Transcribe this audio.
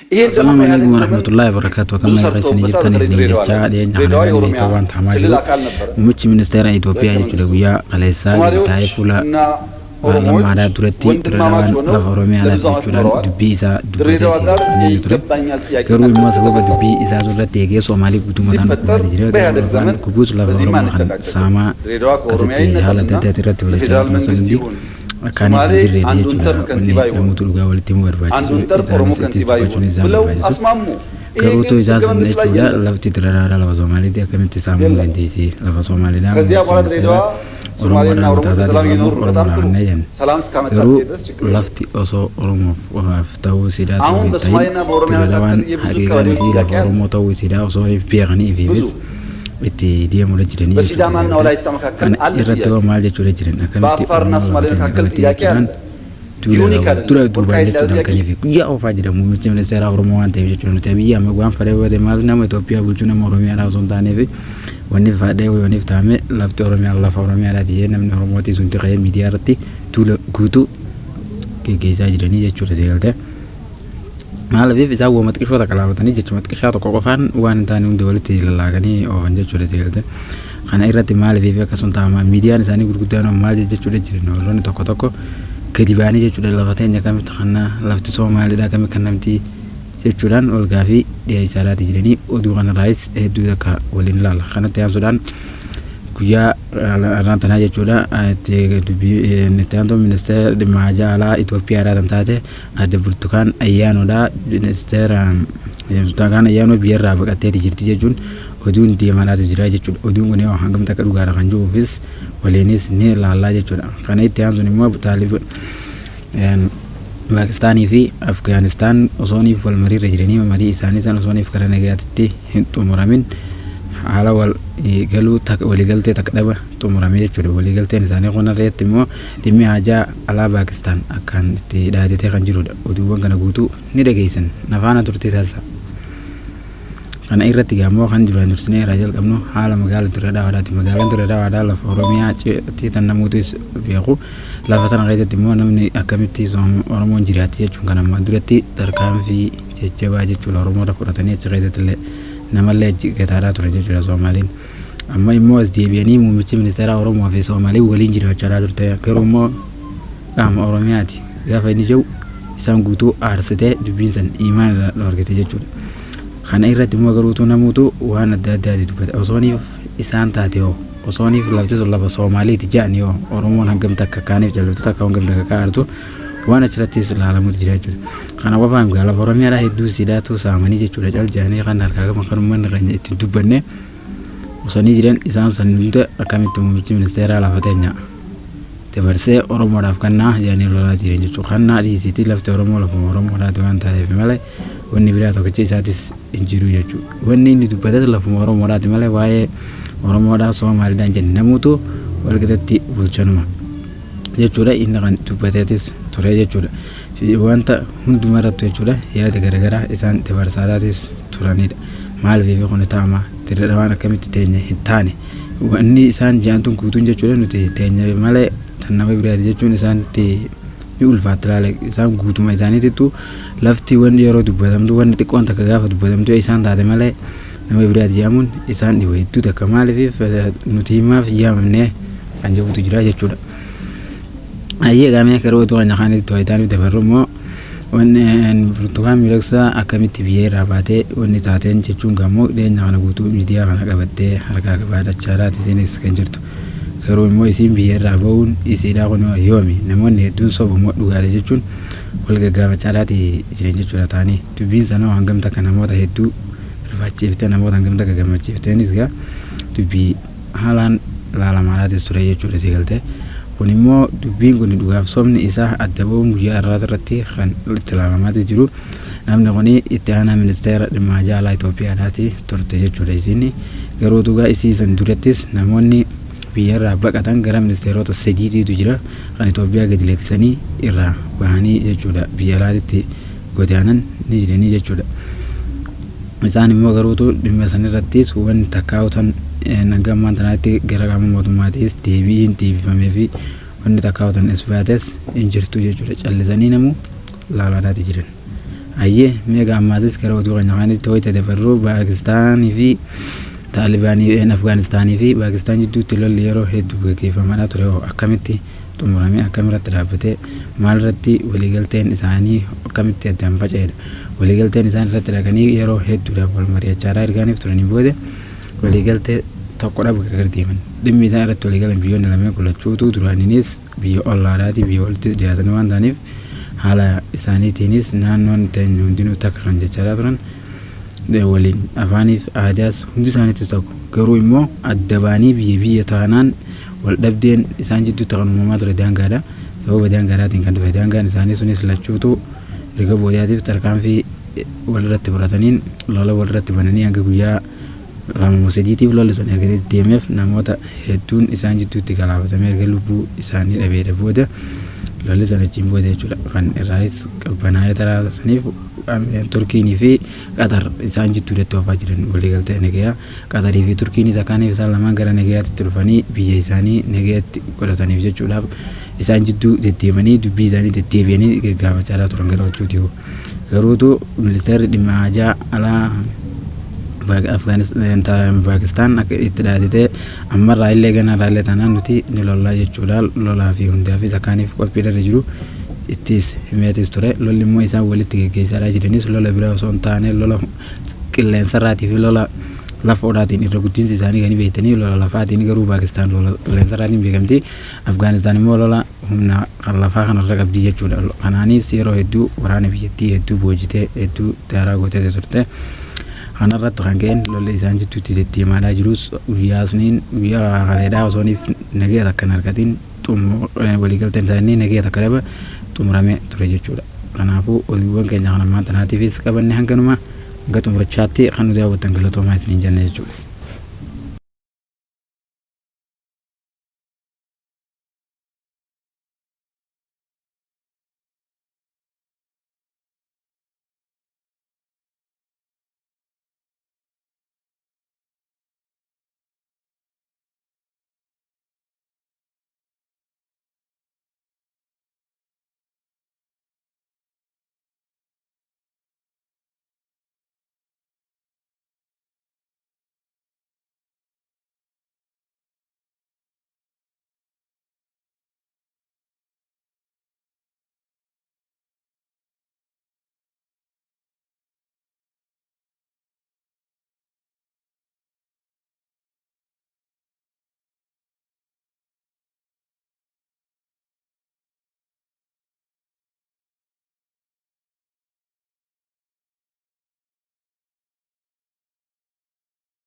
السلام عليكم ورحمة الله وبركاته. كما يغسني جرتني نيجا دين حنا طبعا تحمل ومش من استرا إثيوبيا يجلويا قليسا يتعي فلا لما على ترتي ترلوان لفرومي على تجران دبيزا دبيتي أنا يترى كروي ما سبب دبي إذا ترتي يجي سومالي بدومتان مدرجة كروان كبوس لفروم خن ساما كستي حالة ترتي ولا ترى مثلا دي كان يجري ريدي جدا وني نموتوا جوال تيمو برباجي إذا نسيت بقولون إذا برباجي كروتو إذا سنة جدا لفتي ترى على لفظومالي دي كم تسامو لنديتي لفظومالي نام Oromoo taataatiin Oromoo nayyan garuu lafti osoo Oromoof ta'uu sidaa ta'uu ta'in tiradawaan haqiiqaanis lafa Oromoo ta'uu sidaa osoo beekanii fi itti deemuu jiranii jechuudha. Irratti maal jechuudha jiran akkamitti Oromoo jechuudhaan dura duubaan jechuudhaan kaniif guyyaa oofaa jedhamu muummichi ministeera Oromoo waan ta'eef jechuudha. Nuti biyya amma waan fadhee wate maal nama Itoophiyaa bulchuu nama Oromiyaa osoo hin taaneef wanni fadhee wanni taame lafti Oromiyaa lafa Oromiyaa dhiyee namni Oromooti sun tiqee miidiyaa irratti tuula guutuu geggeessaa jiranii jechuudha seegaltee. Maalafiif isaan waan xiqqishoota kalaalatanii jechuudha xiqqishaa tokko qofaan waan taane hundi walitti lallaaqanii oofan jechuudha seegaltee. Kana irratti maalafiif akkasuma taama miidiyaan isaanii gurguddaan maal jechuudha jiran warroonni tokko tokko gadi baanii jechuudha lafa teenya kamitti kana lafti Somaaliidhaa kami kan namti jechuudhaan ol gaafii dhiyeessaadhaati jiranii oduu kanarraayis hedduu akka waliin ilaalla. Kanatti aansuudhaan guyyaa raantanaa jechuudha itti aantuu ministeera dhimma alaa Itoophiyaadhaa kan taate adde Burtukaan Ayyaanoodhaa ministeera Burtukaan Ayyaanoo biyyarraa baqatteeti jirti jechuun oduun deemanaatu jira jechuudha. Oduun kun hangam takka dhugaadha kan jiruufis waliinis ni ilaallaa jechuudha. Kana itti aansuun immoo Pakistaanii fi Afgaanistaan osooniif wal mariirra jiranii marii isaanii san osooniif karaa nagaatitti hin xumuramin haala waliigaltee takka dhaba xumurame jechuudha. Waliigalteen isaanii kunarreetti immoo dhimmi haajaa alaa Pakistaan akkaan itti dhaadetee kan jirudha. Oduuwwan kana guutuu ni dhageessan nafaana turtii taasisa. Kana irratti gaammoo kan jiru dursinee irraa jalqabnu haala magaalaa Dirree Dhawaadhaati. Magaalaan Dirree Dhawaadhaa lafa Oromiyaa ceetii tan namuutis beeku lafa sana keessatti immoo namni akkamitti Oromoon jiraatti jechuun kan ammaa duratti tarkaanfii jajjabaa jechuudha. Oromoota fudhatanii achi keessatti illee namallee achi gataadhaa ture jechuudha Soomaaliin. Amma immoo as deebi'anii muummichi ministeera Oromoo fi Soomaalii waliin jiraachaa turte garuu immoo qaama Oromiyaati. Gaafa inni jiru isaan guutuu aarsitee dubbiin san imaan irraa dhorkite jechuudha. Kana irratti immoo garuutu namuutu waan adda addaati dubbata. Osooniif isaan taate osooniif lafti sun lafa Soomaaliiti jedhanii Oromoon hangam takka kaaniif jalloota takka hangam takka kaa'artu waan achirrattis ilaalamuutu jira jechuudha. Kana qofaan lafa Oromiyaadhaa hedduu sidaatu saamanii jechuudha caljaanii kan harkaa gama kan uummanni irra ittiin dubbanne osanii jiran isaan san hunda akkamitti muummichi ministeeraa lafa teenya dabarsee Oromoodhaaf kannaa jedhanii lolaa jiran jechuudha. Kannaa dhiisiitii lafti Oromoo lafuma Oromoodhaati waan ta'eef malee wanni biraa tokkicha isaatis hin jiru jechuudha. Wanni inni dubbates lafuma Oromoodhaati malee waa'ee Oromoodhaa Soomaaliidhaan jenne namuutu walqixatti bulchanuma jechuudha. Inni kan dubbateetis ture jechuudha. Wanta hundumarrattu jechuudha yaada garaagaraa isaan dabarsaadhaatis turanidha. Maaliif kun taama Dirree Dhawaan akkamitti teenya hin taane wanni isaan jaantuun guutuun jechuudha nuti teenya malee tan nama biraati jechuun isaanitti ni ulfaatti laale isaan guutuma isaaniittu lafti wanni yeroo dubbatamtu wanni xiqqoon takka gaafa dubbatamtu isaan taate malee nama biraati jedhamuun isaan dhibee hedduu takka maaliif nuti himaaf yaamamnee kan jirutu jira jechuudha. Ayyee gaamee yeroo itti waan nyaakaanitti to'ataaniif dabarru immoo wanni Burtukaan miidhagsaa akkamitti biyya irraa baatee wanni taateen jechuun gaammoo dhiyeenya kana guutuu miidiyaa kana qabattee harkaa qabaatachaadhaati isinis kan jirtu. Garuu immoo isiin biyya irraa ba'uun isiidhaa kun yoomi namoonni hedduun sobamoo dhugaadha jechuun wal gaggaafachaadhaati jiran jechuudha taanii dubbiin sanoo hangam takka namoota hedduu rifaachiiftee namoota hangam takka gammachiifteenis gaa dubbii haalaan laalamaadhaatis ture jechuudha seegaltee. Kun immoo dubbiin kun dhugaaf sobni isaa adda ba'uun guyyaa irratti kan itti ilaalamaati jiru. Namni kun itti aanaa ministeera dhimma alaa Itoophiyaadhaati turte jechuudha. Isin garuu dhugaa isiisan durattis namoonni biyya irraa baqatan gara ministeerota sadiitu jira kan Itoophiyaa gadi leeksanii irraa bahanii jechuudha. Biyya alaatti godaanan ni jiranii jechuudha. Isaan immoo garuutu dhimma sanirrattis waan takkaawutan nagammaan tanaatti gara qaama mootummaatiis deebiin deebifamee fi wanni takkaawutan isbaates hin jirtu jechuudha. Callisanii namu laalaadhaati jiran. Ayyee meeqa ammaatis gara oduu keenya kaanitti wayita dabarru Paakistaanii fi Taalibaanii Afgaanistaanii fi Paakistaan jidduutti lolli yeroo hedduu gaggeeffamaa ture akkamitti xumuramee akkamirratti dhaabbatee maalirratti waliigalteen isaanii akkamitti addaan faca'edha. Waliigalteen isaan irratti dhaqanii yeroo hedduudhaaf wal mari'achaa erganiif turaniin booda waliigaltee tokko dhabu gargar deeman. Dhimmi isaan irratti waliigalan biyyoonni lameen kulachuutu duraaniinis biyya ollaadhaati biyya walitti dhiyaatanii waan ta'aniif haala isaaniitiinis naannoon ta'in hundinuu takka kan jechaa turan waliin afaaniif aadaas hundi isaaniitis tokko garuu immoo adda baanii biyya taanaan wal dhabdeen isaan jidduutti kan uumamaa ture daangaadha. Sababa daangaadhaatiin kan dhufe daangaan isaanii sunis lachuutu erga boodaatiif tarkaanfii walirratti fudhataniin lola walirratti bananii hanga guyyaa lama sadiitiif lolli sun erga deemeef namoota hedduun isaan jidduutti galaafatamee erga lubbuu isaanii dhabeedha booda lolli sana achiin booda jechuudha kan irraayis qabbanaa'ee taraasaniif Turkiinii fi Qatar isaan jidduutti oofaa jiran waliigaltee nagayaa Qatarii fi Turkiinis akkaaniif isaan lamaan gara nagayaatti dhufanii biyya isaanii nagayaatti godhataniif jechuudhaaf isaan jidduu deddeemanii dubbii isaanii deddeebi'anii gaggaafachaa turan gara wachuuti. Garuutu ministeerri dhimma ajaa alaa Paakistaan akka itti dhaadhite ammarraa illee ganarraa illee taanaan nuti ni lollaa jechuudha lolaa fi hundaafis akkaaniif qophiidharra jiru ittis himeetis ture. Lolli immoo isaan walitti gaggeessaa jiranis lola biraa osoo hin taane lola qilleensarraatii fi lola lafoodhaatiin irra guddinsi isaanii kan beektanii lola lafaatiin garuu Paakistaan lola qilleensarraatiin beekamti. Afgaanistaan immoo lola humna kan lafaa kanarra qabdi jechuudha. Kanaanis yeroo hedduu waraana biyyattii hedduu boojitee hedduu daaraa gootee turte. Kanarratti kan ka'een lolli isaan jidduutti deddeemaa jirus guyyaa suniin guyyaa kaleedhaa osooniif nageenya akka hin argatin waliigalteen isaanii nageenya akka dhabe xumuramee ture jechuudha. Kanaafuu oduuwwan keenya kan ammaa tanaatiifis qabanne hanganuma hanga xumurachaatti kan nu daawwattan galatoomaa isiniin jenna jechuudha.